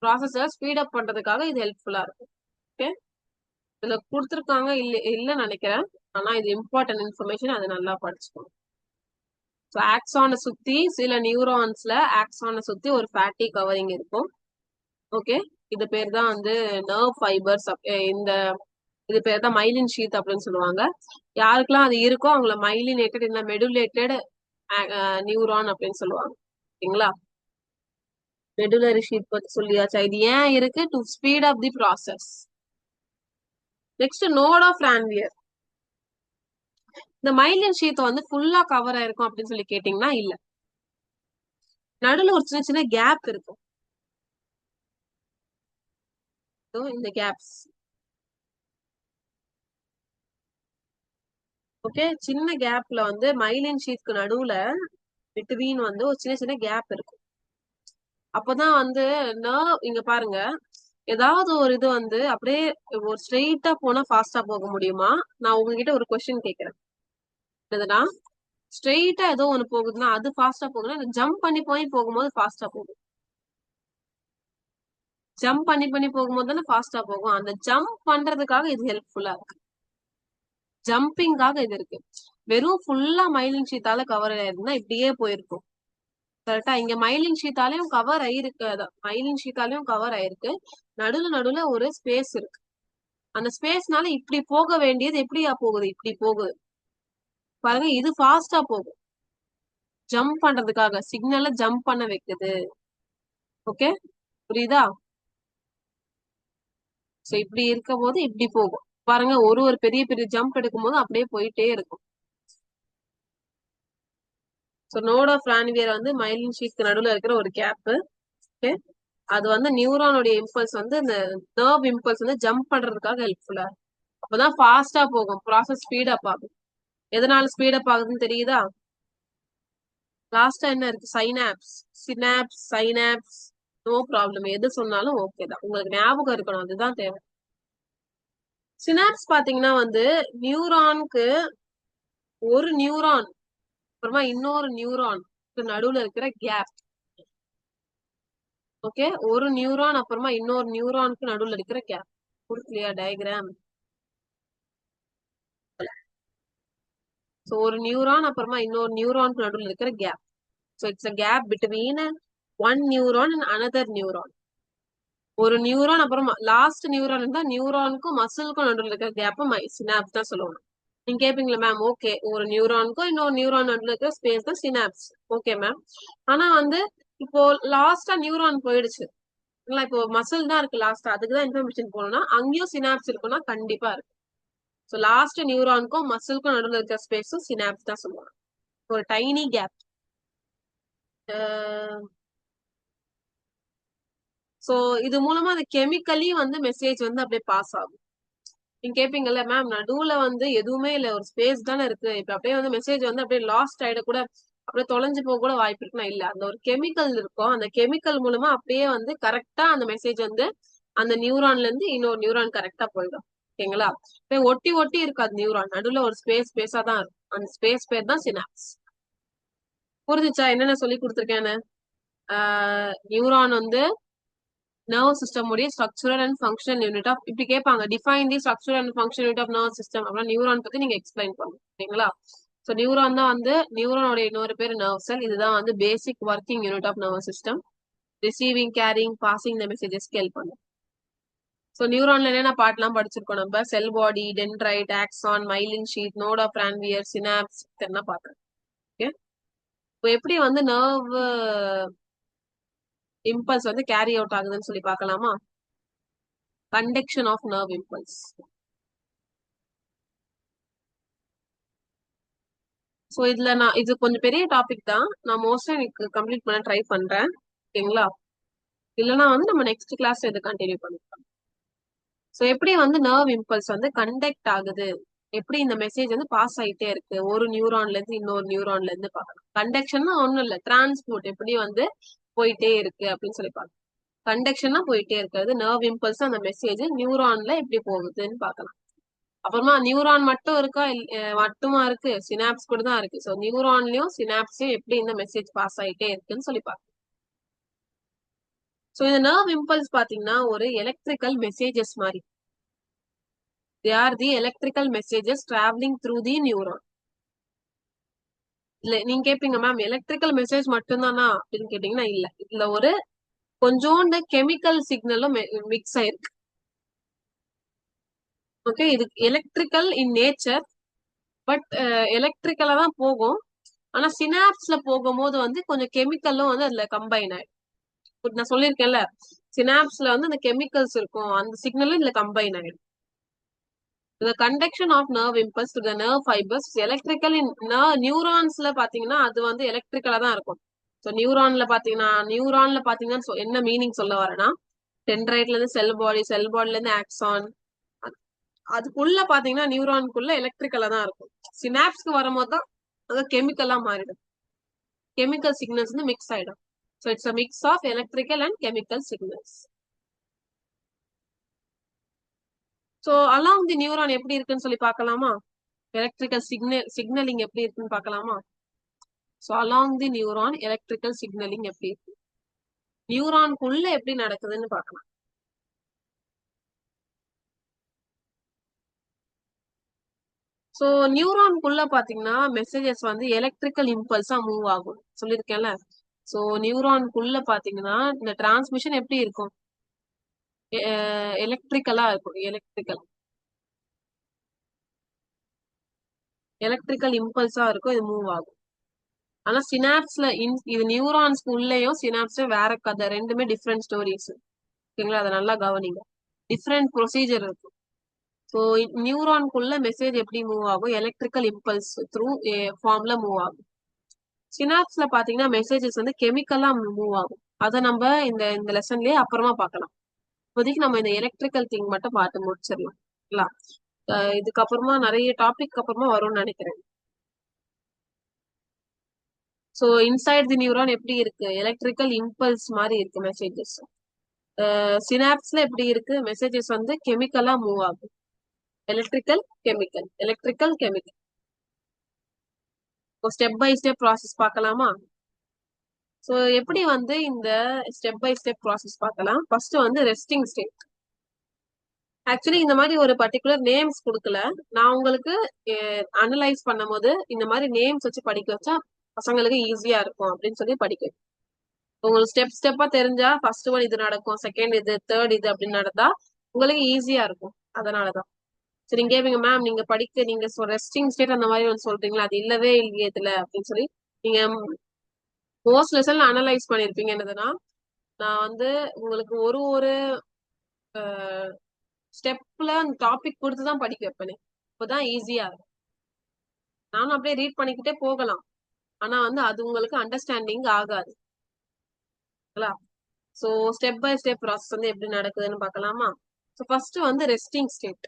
ப்ராசஸ ஸ்பீட் அப் பண்றதுக்காக இது ஹெல்ப்ஃபுல்லா இருக்கும். ஓகே, இதுல கொடுத்துருக்காங்க இல்லன்னு நினைக்கிறேன். ஆனா இது இம்பார்ட்டன்ட் இன்ஃபர்மேஷன், அதை நல்லா படிச்சுக்கணும். ஸோ ஆக்சானை சுத்தி சில நியூரான்ஸ்ல ஆக்சானை சுத்தி ஒரு ஃபேட்டி கவரிங் இருக்கும். ஓகே, இது பேர் தான் வந்து நர்வ் ஃபைபர்ஸ். இந்த இது பேர் தான் மைலின் ஷீத் அப்படின்னு சொல்லுவாங்க. யாருக்கெல்லாம் அது இருக்கோ அவங்கள மைலினேட்டட் இல்ல மெடுலேட்டட் நியூரான் அப்படின்னு சொல்லுவாங்க. ஓகேங்களா? மெடுலரி ஷீட் பத்தி சொல்லியாச்சா? இது ஏன் இருக்கு, to speed up the process. Next node of Ranvier. இந்த மைலின் ஷீத் வந்து ஃபுல்லா கவர் ஆயிருக்கும் அப்படின்னு சொல்லி கேட்டீங்கன்னா இல்ல, நடுவுல ஒரு சின்ன சின்ன கேப் இருக்கும். இந்த கேப்ஸ் ஓகே, சின்ன கேப்ல வந்து மைலின் ஷீட்க்கு நடுவுல பிட்வீன் வந்து ஒரு சின்ன சின்ன கேப் இருக்கும். அப்பதான் வந்து நர்வ் இங்க பாருங்க, ஏதாவது ஒரு இது வந்து அப்படியே ஒரு ஸ்ட்ரெயிட்டா போனா ஃபாஸ்டா போக முடியுமா? நான் உங்ககிட்ட ஒரு கொஸ்டின் கேக்குறேன். என்னதுன்னா, ஸ்ட்ரெயிட்டா ஏதோ ஒண்ணு போகுதுன்னா அது ஃபாஸ்டா போகுதுன்னா ஜம்ப் பண்ணி போகும்போது ஃபாஸ்டா போகும். ஜம்ப் பண்ணி போகும்போது தானே ஃபாஸ்டா போகும். அந்த ஜம்ப் பண்றதுக்காக இது ஹெல்ப்ஃபுல்லா இருக்கு. ஜம்பிங்காக இது இருக்கு. வெறும் ஃபுல்லா மைலின் ஷீட்டால கவர் ஆயிருந்தா இப்படியே போயிருக்கும். கரெக்டா? இங்க மைலின் ஷீட்டாலையும் கவர் ஆயிருக்கு. மைலின் ஷீட்டாலையும் கவர் ஆயிருக்கு. நடுவுல ஒரு ஸ்பேஸ் இருக்கு. அந்த ஸ்பேஸ்னால இப்படி போக வேண்டியது எப்படியா போகுது? இப்படி போகுது பாருங்க. இது ஃபாஸ்டா போகும். ஜம்ப் பண்றதுக்காக சிக்னல்ல ஜம்ப் பண்ண வைக்குது. ஓகே, புரியுதா? சோ இப்படி இருக்க போது இப்படி போகும் பாருங்க. ஒரு பெரிய பெரிய ஜம்ப் எடுக்கும் போது அப்படியே போயிட்டே இருக்கும். சோ நோட் ஆஃப் ரான்வியர் வந்து மைலின் ஷீட்க்கு நடுவுல இருக்கிற ஒரு கேப். ஓகே, அது வந்து நியூரானுடைய இம்பல்ஸ் வந்து இந்த நர்வ் இம்பல்ஸ் வந்து ஜம்ப் பண்றதுக்காக ஹெல்ப்ஃபுல்லா இருக்கும். அப்பதான் ஃபாஸ்டா போகும், ப்ராசஸ் ஸ்பீட் அப் ஆகும். எதனால ஸ்பீட் அப் ஆகுதுன்னு தெரியுதா? லாஸ்டா என்ன இருக்கு? Synapse, synapse, synapse. No problem, எது சொன்னாலும் ஓகே தான். உங்களுக்கு ஞாபகம் இருக்கணும், அதுதான் தேவை. சினாப்ஸ் பாத்தீங்கன்னா வந்து நியூரானுக்கு ஒரு நியூரான் அப்புறமா இன்னொரு நியூரான் நடுவுல இருக்கிற கேப். ஓகே, ஒரு நியூரான் அப்புறமா இன்னொரு நியூரானுக்கு நடுவுல இருக்கிற கேப். கொடுக்கலையா டயக்ராம்? சோ ஒரு நியூரான் அப்புறமா இன்னொரு நியூரானுக்கு நடுவுல இருக்கிற gap. So it's a gap between one neuron and another neuron. ஒரு நியூரான் அப்புறமா லாஸ்ட் நியூரான் இருந்தா நியூரானுக்கும் மசிலுக்கும் நடுவுல இருக்கிற கேப் சினாப்ஸ் தான் சொல்லுவாங்க. நீங்க கேப்பீங்களா மேம்? ஓகே, ஒரு நியூரானுக்கும் இன்னொரு நியூரான் நடுவுல இருக்கிற ஸ்பேஸ் தான் சினாப்ஸ். Okay ma'am. ஆனா வந்து இப்போ லாஸ்டா நியூரான் போயிடுச்சு, இப்போ மசில் தான் இருக்கு லாஸ்டா, அதுக்குதான் இன்ஃபர்மேஷன் போகணும்னா அங்கேயும் சினாப்ஸ் இருக்குன்னா கண்டிப்பா இருக்கு. சோ லாஸ்ட் நியூரானுக்கும் மசிலுக்கும் நடுவுல இருக்கிற ஸ்பேஸும் சினாப்ஸ் தான் சொல்லுவாங்க. ஒரு டைனி கேப். சோ இது மூலமா அந்த கெமிக்கலி வந்து மெசேஜ் வந்து அப்படியே பாஸ் ஆகும். நீங்க கேப்பீங்கல்ல மேம், நடுவுல வந்து எதுவுமே இல்ல, ஒரு ஸ்பேஸ் தானே இருக்கு, இப்ப அப்படியே வந்து மெசேஜ் வந்து அப்படியே லாஸ்ட் ஆயிட கூட, அப்படியே தொலைஞ்சு போக கூட வாய்ப்பு இருக்குன்னா இல்ல. அந்த ஒரு கெமிக்கல் இருக்கும், அந்த கெமிக்கல் மூலமா அப்படியே வந்து கரெக்டா அந்த மெசேஜ் வந்து அந்த நியூரான்ல இருந்து இன்னொரு நியூரான் கரெக்டா போயிடும். ஓகேங்களா? ஒட்டி ஒட்டி இருக்காது நியூரான், நடுவுல ஒரு ஸ்பேஸா தான் இருக்கும். அந்த ஸ்பேஸ் பேர் தான் சினாப்ஸ். புரிஞ்சுச்சா என்னென்ன சொல்லி கொடுத்துருக்கேன்னு? நியூரான் வந்து நர்வ் சிஸ்டம் உடைய structural and functional unit of, இப்படி கேட்பாங்க, define the structural and functional unit of nerve system அப்படின்னா நியூரான் பத்தி நீங்க எக்ஸ்பிளைன் பண்ணணும். ஓகேங்களா? சோ நியூரான் தான் வந்து, நியூரானோட இன்னொரு பேர் நர்வ் செல். இதுதான் வந்து basic working unit of nerve system. Receiving, carrying, passing the messages help பண்ணும். சோ நியூரான்ல என்னென்ன பார்ட் எல்லாம் படிச்சிருக்கோம் நம்ம? Cell body, dendrite, axon, myelin sheath, node of Ranvier, synapse என்ன பார்த்தோம். ஓகே, இப்போ எப்படி வந்து நர்வ் இம்பல்ஸ் வந்து கேரி அவுட் ஆகுதுன்னு சொல்லி பார்க்கலாமா? Conduction of nerve impulse. So இதுல நான், இது கொஞ்சம் பெரிய டாபிக் தான், நான் மோஸ்டா எனக்கு கம்ப்ளீட் பண்ண ட்ரை பண்றேன். ஓகேங்களா? இல்லைன்னா வந்து நம்ம நெக்ஸ்ட் கிளாஸ் இதை கண்டினியூ பண்ணிக்கலாம். சோ எப்படி வந்து நர்வ் இம்பல்ஸ் வந்து கண்டக்ட் ஆகுது, எப்படி இந்த மெசேஜ் வந்து பாஸ் ஆயிட்டே இருக்கு ஒரு நியூரான்ல இருந்து இன்னொரு நியூரான்ல இருந்து பார்க்கலாம். கண்டக்ஷன்னா ஒண்ணும் இல்ல, டிரான்ஸ்போர்ட் எப்படி வந்து போயிட்டே இருக்கு அப்படின்னு சொல்லி பார்க்கலாம். கண்டக்ஷன்னா போயிட்டே இருக்காது, நர்வ் இம்பல்ஸ் அந்த மெசேஜ் நியூரான்ல எப்படி போகுதுன்னு பார்க்கலாம். அப்புறமா நியூரான் மட்டும் இருக்கா, மட்டுமா இருக்கு, சினாப்ஸ் கூட தான் இருக்கு. சோ நியூரான்லயும் சினாப்ஸ்லயும் எப்படி இந்த மெசேஜ் பாஸ் ஆயிட்டே இருக்குன்னு சொல்லி பார்க்கலாம். சோ இந்த நர்வ் இம்பல்ஸ் பாத்தீங்கன்னா ஒரு எலக்ட்ரிக்கல் மெசேஜஸ் மாதிரி. They are the electrical messages traveling through the neuron. இல்ல நீங்க கேப்பீங்க மேம், எலக்ட்ரிக்கல் மெசேஜ் மட்டும்தானா அப்படின்னு கேட்டீங்கன்னா இல்ல, இதுல ஒரு கொஞ்சோண்டு கெமிக்கல் சிக்னலும் மிக்ஸ் ஆயிருக்கு. ஓகே, இது எலக்ட்ரிக்கல் இன் நேச்சர், பட் எலக்ட்ரிக்கலா தான் போகும். ஆனா சினாப்ஸ்ல போகும்போது வந்து கொஞ்சம் கெமிக்கலும் வந்து அதுல கம்பைன் ஆயிடும். நான் சொல்லியிருக்கேன்ல, சினாப்ஸ்ல வந்து அந்த கெமிக்கல்ஸ் இருக்கும், அந்த சிக்னலும் இதுல கம்பைன் ஆயிடும். The conduction of nerve impulse to the nerve fibers is electrical in நியூரான்ஸ்ல பாத்தீங்கன்னா அது வந்து எலக்ட்ரிக்கலா தான் இருக்கும். ஸோ நியூரான்ல பாத்தீங்கன்னா என்ன மீனிங் சொல்ல வரேன்னா டென்ட்ரைட்ல இருந்து செல் பாடில இருந்து ஆக்சான் அதுக்குள்ள பாத்தீங்கன்னா நியூரானுக்குள்ள எலக்ட்ரிக்கலா தான் இருக்கும். சினாப்ஸ்க்கு வரும்போது தான் அது கெமிக்கலா மாறிடும். கெமிக்கல் சிக்னல்ஸ் வந்து மிக்ஸ் ஆயிடும். So it's a mix of electrical and chemical signals. So along the neuron எப்படி இருக்குன்னு சொல்லி பார்க்கலாமா? எலக்ட்ரிக்கல் சிக்னலிங் எப்படி இருக்குன்னு பார்க்கலாமா? So along the neuron electrical signalling எப்படி இருக்கு, நியூரான்குள்ள எப்படி நடக்குதுன்னு பார்க்கலாம். ஸோ நியூரான்குள்ள பாத்தீங்கன்னா மெசேஜஸ் வந்து எலக்ட்ரிக்கல் இம்பல்ஸா மூவ் ஆகும் சொல்லியிருக்கேன்ல. ஸோ நியூரான்குள்ள பாத்தீங்கன்னா இந்த டிரான்ஸ்மிஷன் எப்படி இருக்கும், எலக்ட்ரிக்கலா இருக்கும். எலக்ட்ரிக்கல் இம்பல்ஸா இருக்கும், இது மூவ் ஆகும். ஆனா சினாப்ஸ்ல இது நியூரான்ஸ்க்கு உள்ளேயும் சினாப்ஸும் வேற கதை, ரெண்டுமே டிஃப்ரெண்ட் ஸ்டோரிஸ். ஓகேங்களா, அதை நல்லா கவனிங்க. டிஃப்ரெண்ட் ப்ரொசீஜர் இருக்கு. ஸோ நியூரான்குள்ள மெசேஜ் எப்படி மூவ் ஆகும், எலக்ட்ரிக்கல் இம்பல்ஸ் த்ரூ ஃபார்ம்ல மூவ் ஆகும். சினாப்ஸ்ல பாத்தீங்கன்னா மெசேஜஸ் வந்து கெமிக்கலா மூவ் ஆகும். அதை நம்ம இந்த இந்த லெசன்லயே அப்புறமா பார்க்கலாம். இப்போதைக்கு நம்ம இந்த எலக்ட்ரிக்கல் திங் மட்டும் பார்த்து முடிச்சிடலாம். இதுக்கப்புறமா நிறைய டாபிக் அப்புறமா வரும்னு நினைக்கிறேன். ஸோ இன்சைட் தி நியூரான் எப்படி இருக்கு, எலக்ட்ரிக்கல் இம்பல்ஸ் மாதிரி இருக்கு மெசேஜஸ். சினாப்ஸ்ல எப்படி இருக்கு, மெசேஜஸ் வந்து கெமிக்கலா மூவ் ஆகும். Electrical chemical. Step by step process பார்க்கலாமா? ஸோ எப்படி வந்து இந்த ஸ்டெப் பை ஸ்டெப் ப்ராசஸ் பார்க்கலாம். ஃபர்ஸ்ட் வந்து ரெஸ்டிங் ஸ்டேட். ஆக்சுவலி இந்த மாதிரி ஒரு பர்டிகுலர் நேம்ஸ் கொடுக்கல, நான் உங்களுக்கு அனலைஸ் பண்ணும் போது இந்த மாதிரி நேம்ஸ் வச்சு படிக்க வச்சா பசங்களுக்கு ஈஸியா இருக்கும் அப்படின்னு சொல்லி படிக்க. உங்களுக்கு ஸ்டெப் ஸ்டெப்பா தெரிஞ்சா ஃபர்ஸ்ட் ஒன் இது நடக்கும், செகண்ட் இது, தேர்ட் இது அப்படின்னு நடந்தா உங்களுக்கு ஈஸியா இருக்கும். அதனாலதான் சரி கேப்பீங்க, மேம் நீங்க நீங்க ரெஸ்டிங் ஸ்டேட் அந்த மாதிரி ஒன்று சொல்றீங்களா, அது இல்லவே இல்லையே இதுல அப்படின்னு சொல்லி நீங்க மோஸ்ட் லெசன்ல அனலைஸ் பண்ணிருப்பீங்க. என்னதுன்னா நான் வந்து உங்களுக்கு ஒரு ஒரு ஸ்டெப்ல அந்த டாபிக் கொடுத்துதான் படிக்க வைப்பேனே, இப்பதான் ஈஸியா இருக்கும். நானும் அப்படியே ரீட் பண்ணிக்கிட்டே போகலாம், ஆனா வந்து அது உங்களுக்கு அண்டர்ஸ்டாண்டிங் ஆகாது. So step by step process வந்து எப்படி நடக்குதுன்னு பார்க்கலாமா? ஸோ ஃபர்ஸ்ட் வந்து ரெஸ்டிங் ஸ்டேட்.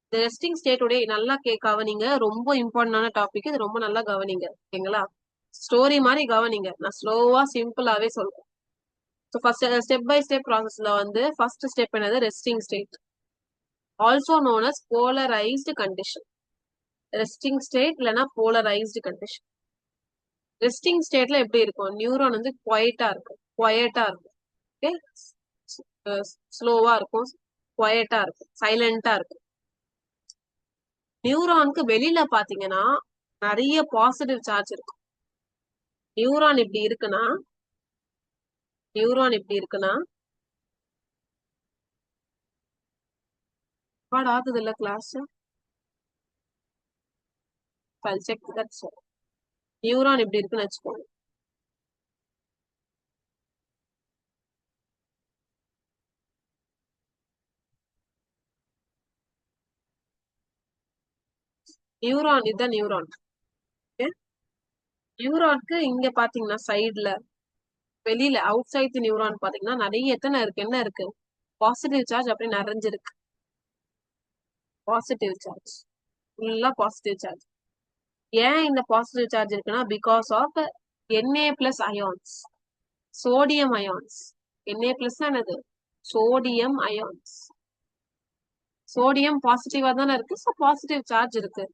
இந்த ரெஸ்டிங் ஸ்டேட்டோட நல்லா கவனிங்க, ரொம்ப இம்பார்ட்டன்டான டாபிக் இது, ரொம்ப நல்லா கவனிங்க. ஓகேங்களா, ஸ்டோரி மாதிரி கவனிங்க, நான் ஸ்லோவா சிம்பிளாவே சொல்றேன். So first step by step ப்ராசஸ்ல வந்து ஃபர்ஸ்ட் ஸ்டெப் என்னது, resting state, also known as polarised condition. Resting state இல்லைன்னா போலரைஸ்டு கண்டிஷன். ரெஸ்டிங் ஸ்டேட்ல எப்படி இருக்கும், நியூரான் வந்து குவைட்டா இருக்கும். ஓகே, ஸ்லோவா இருக்கும், குவைட்டா இருக்கும், சைலண்டா இருக்கும். நியூரானுக்கு வெளியில பாத்தீங்கன்னா நிறைய பாசிட்டிவ் சார்ஜ் இருக்கும். நியூரான் எப்படி இருக்குன்னா ஆகுது இல்ல கிளாஸ், நியூரான் எப்படி இருக்குன்னு வச்சுக்கோங்க. நியூரான் இதுதான் நியூரான். நியூரானுக்கு இங்க பாத்தீங்கன்னா சைடுல வெளியில அவுட் சைட் நியூரான் பாத்தீங்கன்னா நிறைய எத்தனை இருக்கு, என்ன இருக்கு, பாசிட்டிவ் சார்ஜ் அப்படி நிறைஞ்சிருக்கு. பாசிட்டிவ் சார்ஜ், ஃபுல்லா பாசிட்டிவ் சார்ஜ். ஏன் இந்த பாசிட்டிவ் சார்ஜ் இருக்குன்னா because of Na plus ions, sodium ions. Na plus என்னது, சோடியம் அயான்ஸ். சோடியம் பாசிட்டிவா தானே இருக்கு, ஸோ பாசிட்டிவ் சார்ஜ் இருக்கு.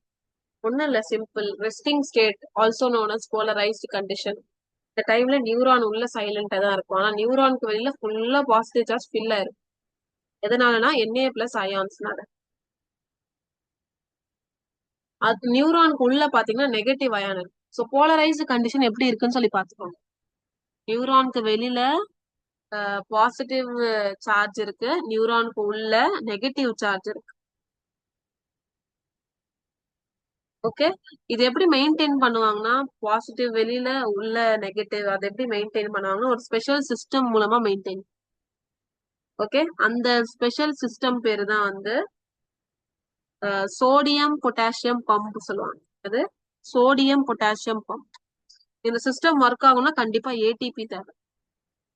ஒன்னும் இல்ல, simple. Resting state also known as polarised condition. இந்த டைம்ல நியூரான் உள்ள சைலண்டா தான் இருக்கும், ஆனா நியூரானுக்கு வெளியில ஃபுல்லா பாசிட்டிவ் சார்ஜ் ஃபில் ஆயிருக்கு. எதனாலனா Na பிளஸ் அயான்ஸ்னால. அது நியூரானுக்கு உள்ள பாத்தீங்கன்னா நெகட்டிவ் அயான் இருக்கு. ஸோ போலரைஸ்டு கண்டிஷன் எப்படி இருக்குன்னு சொல்லி பாத்துக்கோங்க. நியூரானுக்கு வெளியில பாசிட்டிவ் சார்ஜ் இருக்கு, நியூரானுக்கு உள்ள நெகட்டிவ் சார்ஜ் இருக்கு. ஓகே, இது எப்படி மெயின்டைன் பண்ணுவாங்கன்னா பாசிட்டிவ் வெளியில உள்ள நெகட்டிவ், அதை எப்படி மெயின்டைன் பண்ணுவாங்கன்னா ஒரு ஸ்பெஷல் சிஸ்டம் மூலமா மெயின்டைன். ஓகே, அந்த ஸ்பெஷல் சிஸ்டம் பேரு தான் வந்து சோடியம் பொட்டாசியம் பம்ப் சொல்லுவாங்க. அது சோடியம் பொட்டாசியம் பம்ப். இந்த சிஸ்டம் ஒர்க் ஆகும்னா கண்டிப்பா ஏடிபி தேவை.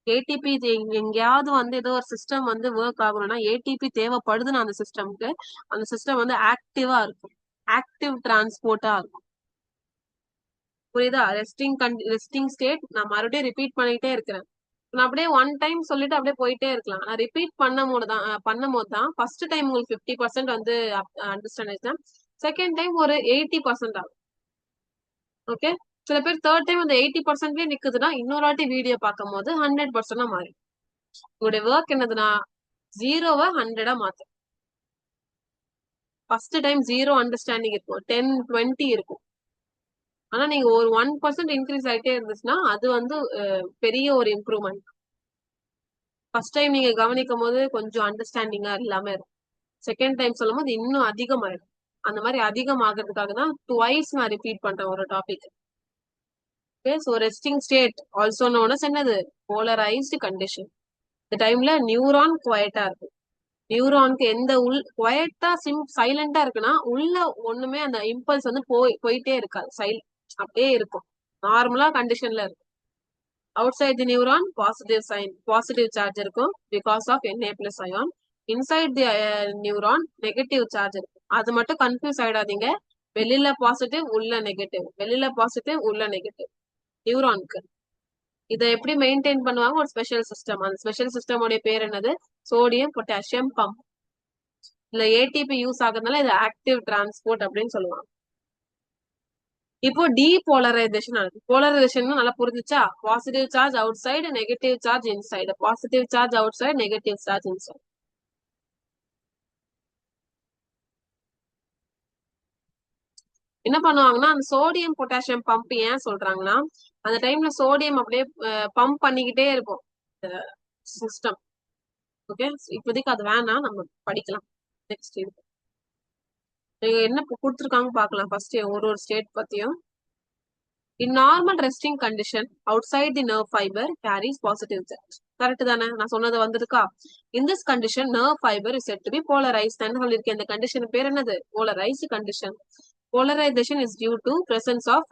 ஏடிபி எங்கேயாவது வந்து ஏதோ ஒரு சிஸ்டம் வந்து ஒர்க் ஆகணும்னா ஏடிபி தேவைப்படுதுன்னு அந்த சிஸ்டம்க்கு அந்த சிஸ்டம் வந்து ஆக்டிவா இருக்கும், ஆக்டிவ் டிரான்ஸ்போர்ட்டா இருக்கும். புரியுதா? ரெஸ்டிங் ஸ்டேட் நான் மறுபடியும் ரிப்பீட் பண்ணிட்டே இருக்கிறேன். நான் அப்படியே ஒன் டைம் சொல்லிட்டு அப்படியே போயிட்டே இருக்கலாம். நான் ரிப்பீட் பண்ணும் போது தான் ஃபர்ஸ்ட் டைம் உங்களுக்கு 50% வந்து அண்டர்ஸ்டாண்ட் ஆயிடுச்சு. செகண்ட் டைம் ஒரு 80% ஆகும். ஓகே, சில பேர் தேர்ட் டைம் அந்த 80%லயே நிக்குதுன்னா இன்னொரு வாட்டி வீடியோ பார்க்கும் போது 100%-ஆ மாறி. உங்களுடைய ஒர்க் என்னதுன்னா 0-வை 100-ஆ மாத்து. ஃபர்ஸ்ட் டைம் 0 அண்டர்ஸ்டாண்டிங் இருக்கும், 10 20 இருக்கும். ஆனா நீங்க ஒரு 1% இன்க்ரீஸ் ஆயிட்டே இருந்துச்சுன்னா அது வந்து பெரிய ஒரு இம்ப்ரூவ்மெண்ட். ஃபர்ஸ்ட் டைம் நீங்க கவனிக்கும் போது கொஞ்சம் அண்டர்ஸ்டாண்டிங்கா இல்லாம இருக்கும். செகண்ட் டைம் சொல்லும் போது இன்னும் அதிகமாயிடும். அந்த மாதிரி அதிகமாகிறதுக்காக தான் டுவைஸ் நான் ரிப்பீட் பண்றேன் ஒரு topic. Okay, so resting state also known as என்னது? Polarised condition. இந்த டைம்ல நியூரான் குவைட்டா இருக்கும். நியூரானுக்கு எந்த குவைட்டா சைலண்டா இருக்குன்னா உள்ள ஒண்ணுமே அந்த இம்பல்ஸ் வந்து போயிட்டே இருக்காது, அப்படியே இருக்கும், நார்மலா கண்டிஷன்ல இருக்கும். Outside the neuron positive charge இருக்கும் because of Na plus ion. Inside the neuron negative charge இருக்கும். அது மட்டும் கன்ஃபியூஸ் ஆயிடாதீங்க. வெளியில பாசிட்டிவ் உள்ள நெகட்டிவ், வெளியில பாசிட்டிவ் உள்ள நெகட்டிவ் நியூரானுக்கு. இதை எப்படி மெயின்டைன் பண்ணுவாங்க? ஒரு ஸ்பெஷல் சிஸ்டம். அந்த ஸ்பெஷல் சிஸ்டமோட பேர் என்னது? Sodium potassium pump. இல்ல ஏடிபி யூஸ் ஆகுறதுனால இது ஆக்டிவ் டிரான்ஸ்போர்ட் அப்படின்னு சொல்லுவாங்க. இப்போ டீபோலரைசேஷன் ஆகுது. போலரைசேஷன் நல்லா புரிஞ்சுச்சா? Positive charge out side, negative charge inside. Positive charge out side, negative charge inside. என்ன பண்ணுவாங்கன்னா அந்த சோடியம் பொட்டாசியம் பம்ப் ஏன் சொல்றாங்கன்னா அந்த டைம்ல சோடியம் அப்படியே பம்ப் பண்ணிக்கிட்டே இருக்கும் சிஸ்டம். ஓகே, இப்போதைக்கு அது வேணாம், நம்ம படிக்கலாம் நெக்ஸ்ட். என்ன கொடுத்துருக்காங்க பாக்கலாம். ஃபர்ஸ்ட் ஒரு ஸ்டேட் பத்தியும். In normal resting condition, outside the nerve fiber carries positive charge. Correct தானே? நான் சொன்னது வந்திருக்கா? In this condition, nerve fiber is said to be polarized. என்ன சொல்லிருக்கேன்? இந்த கண்டிஷன் பேர் என்னது? Polarized condition. Polarization is due to presence of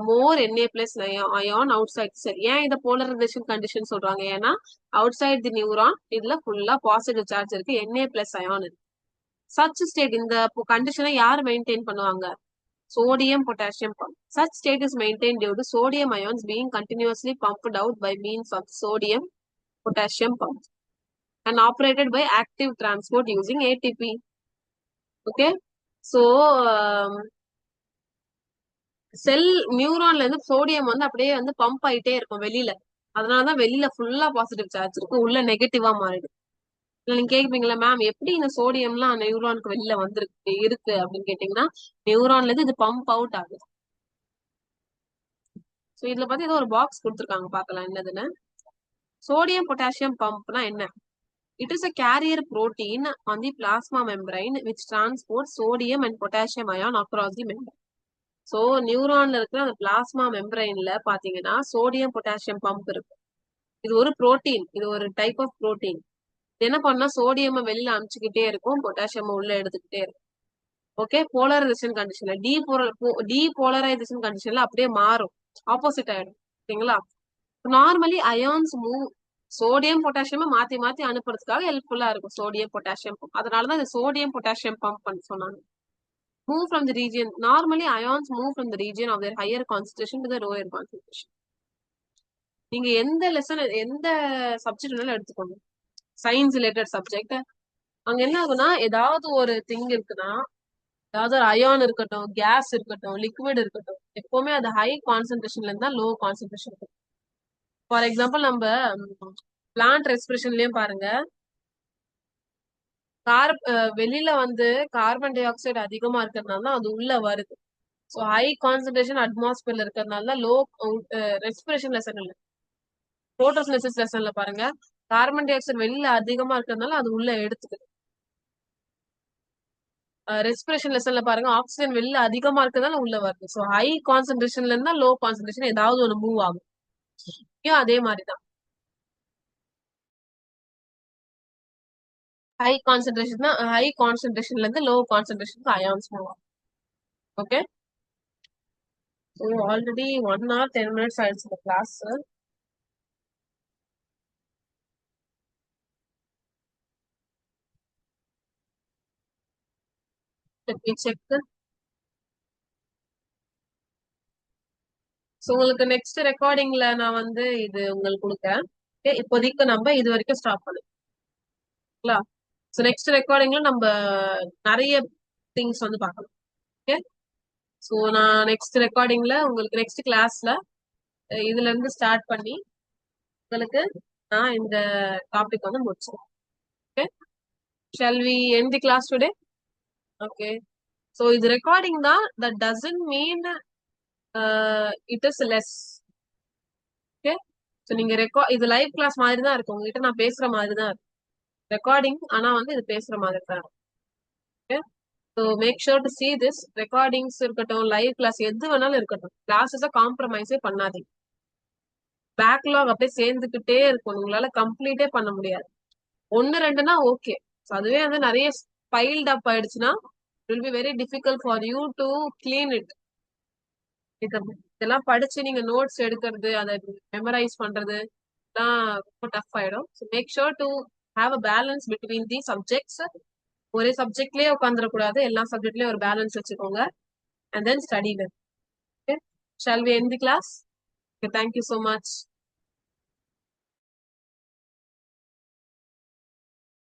more Na plus ion outside. சரி, ஏன் இதை polarization condition சொல்றாங்க? ஏன்னா outside the neuron இதுல ஃபுல்லா பாசிட்டிவ் சார்ஜ் இருக்கு, Na plus ion இருக்கு. Such state, இந்த கண்டிஷனை யார் மெயின்டைன் பண்ணுவாங்க? Sodium potassium pump. Such state is maintained due to sodium ions being continuously pumped out by means of sodium potassium pump and operated by active transport using ATP. Okay, so செல் நியூரான்ல இருந்து sodium வந்து அப்படியே வந்து pump ஆயிட்டே இருக்கும் வெளியில. அதனாலதான் வெளியில ஃபுல்லா பாசிட்டிவ் சார்ஜ் இருக்கு, உள்ள நெகட்டிவா மாறிடும். நீங்க கேட்பீங்களா மேம் எப்படி இந்த சோடியம்லாம் நியூரானுக்கு வெளியில இருக்கு அப்படின்னு கேட்டீங்கன்னா நியூரான்ல இருந்து இது பம்ப் அவுட் ஆகுது. ஸோ இதுல பார்த்து ஏதோ ஒரு பாக்ஸ் கொடுத்துருக்காங்க, பார்க்கலாம் என்னதுன்னு. சோடியம் பொட்டாசியம் பம்ப்னா என்ன? It is a carrier protein on the plasma membrane which transports sodium and potassium ion across the membrane. So நியூரான்ல இருக்கிற அந்த பிளாஸ்மா மெம்பரைன்ல பாத்தீங்கன்னா சோடியம் பொட்டாசியம் பம்ப் இருக்கு. இது ஒரு புரோட்டீன், இது ஒரு டைப் ஆஃப் புரோட்டீன். என்ன பண்ணா சோடியம் வெளியில அனுப்பிச்சுக்கிட்டே இருக்கும், பொட்டாசியம் உள்ள எடுத்துக்கிட்டே இருக்கும். ஓகே, போலரைசேஷன் கண்டிஷன்ல டீபோலரைசேஷன் கண்டிஷன்ல அப்படியே மாறும், ஆப்போசிட் ஆயிடும். ஓகேங்களா? Normally ions move, sodium potassium மாத்தி மாத்தி அனுப்புறதுக்காக ஹெல்ப்ஃபுல்லா இருக்கும் சோடியம் பொட்டாசியம் பம்ப். அதனாலதான் இது சோடியம் பொட்டாசியம் பம்ப் சொன்னாங்க. Move from the region, normally ions move from the region of their higher concentration to the lower concentration. நீங்க எந்த லெசன் எந்த சப்ஜெக்ட் வேணாலும் எடுத்துக்கோங்க, சயின்ஸ் ரிலேட்டட் சப்ஜெக்ட். அங்க என்ன ஆகுனா ஏதாவது ஒரு திங் இருக்குன்னா, ஏதாவது ஒரு அயான் இருக்கட்டும், கேஸ் இருக்கட்டும், லிக்விட் இருக்கட்டும், எப்பவுமே அது ஹை கான்சன்ட்ரேஷன்ல இருந்தா லோ கான்சன்ட்ரேஷன் இருக்கும். ஃபார் எக்ஸாம்பிள் நம்ம பிளான்ட் ரெஸ்பிரேஷன்லயும் பாருங்க, வெளியில வந்து கார்பன் டை ஆக்சைடு அதிகமா இருக்கிறதுனால தான் அது உள்ள வருது. ஸோ ஹை கான்சன்ட்ரேஷன் அட்மாஸ்பியர்ல இருக்கிறதுனால தான் லோ ரெஸ்பிரேஷன் லெசன் இல்ல, போட்டோசிந்தசிஸ் லெசன்ல பாருங்க, கார்பன் டை ஆக்சைடு வெளியில அதிகமா இருக்கிறதுனால அது உள்ள எடுத்துக்குது. ரெஸ்பிரேஷன் லெசன்ல பாருங்க, ஆக்சிஜன் வெளியில அதிகமா இருக்கிறதுனால உள்ள வருது. ஸோ ஹை கான்சன்ட்ரேஷன்ல இருந்தா லோ கான்சன்ட்ரேஷன் ஏதாவது ஒரு மூவ் ஆகும். அதே மாதிரிதான் ஹை கான்சென்ட்ரேஷன்ல இருந்து லோ கான்சென்ட்ரேஷனுக்கு அயான்ஸ் போவோம். Okay, so already 1 hour 10 minutes ஆயிடுச்சு இந்த கிளாஸ். செக். ஸோ உங்களுக்கு நெக்ஸ்ட் ரெக்கார்டிங்ல நான் வந்து இது உங்களுக்கு கொடுக்குறேன். ஓகே, இப்போதைக்கு நம்ம இது வரைக்கும் ஸ்டாப் பண்ணிக்கலாம். ஸோ நெக்ஸ்ட் ரெக்கார்டிங்ல நம்ம நிறைய திங்ஸ் வந்து பார்க்கலாம். ஓகே, ஸோ நான் நெக்ஸ்ட் ரெக்கார்டிங்ல உங்களுக்கு நெக்ஸ்ட் கிளாஸ்ல இதுல இருந்து ஸ்டார்ட் பண்ணி உங்களுக்கு நான் இந்த டாபிக் வந்து முடிச்சேன். Okay, shall we end the class today? Okay, so இது ரெக்கார்டிங் தான், that doesn't mean it is less. Okay, so நீங்க இது லைவ் கிளாஸ் மாதிரி தான் இருக்கும், உங்ககிட்ட நான் பேசுற மாதிரி தான் இருக்கும் ரெக்கார்டிங், ஆனா வந்து இது பேசுற மாதிரி தான் இருக்கும். Okay, so make sure to see this ரெக்கார்டிங்ஸ் இருக்கட்டும், லைவ் கிளாஸ் எது வேணாலும் இருக்கட்டும், கிளாஸஸை காம்ப்ரமைஸே பண்ணாதீங்க. பேக்லாக் அப்படியே சேர்ந்துக்கிட்டே இருக்கும், உங்களால கம்ப்ளீட்டே பண்ண முடியாது. 1 2னா ஓகே, அதுவே வந்து நிறைய பைல்ட் அப் ஆயிடுச்சுன்னா will be very difficult for you to clean it. இதெல்லாம் படிச்சு நீங்க நோட்ஸ் எடுக்கிறது, அதை மெமரைஸ் பண்றது தான் ரொம்ப டஃப் ஆயிடும். So make sure to have a balance between the subjects. ஒரே சப்ஜெக்ட்லயே உட்காந்துடக்கூடாது, எல்லா சப்ஜெக்ட்லயும் ஒரு பேலன்ஸ் வச்சுக்கோங்க. And then study well. Okay, shall we end the class? Okay, thank you so much.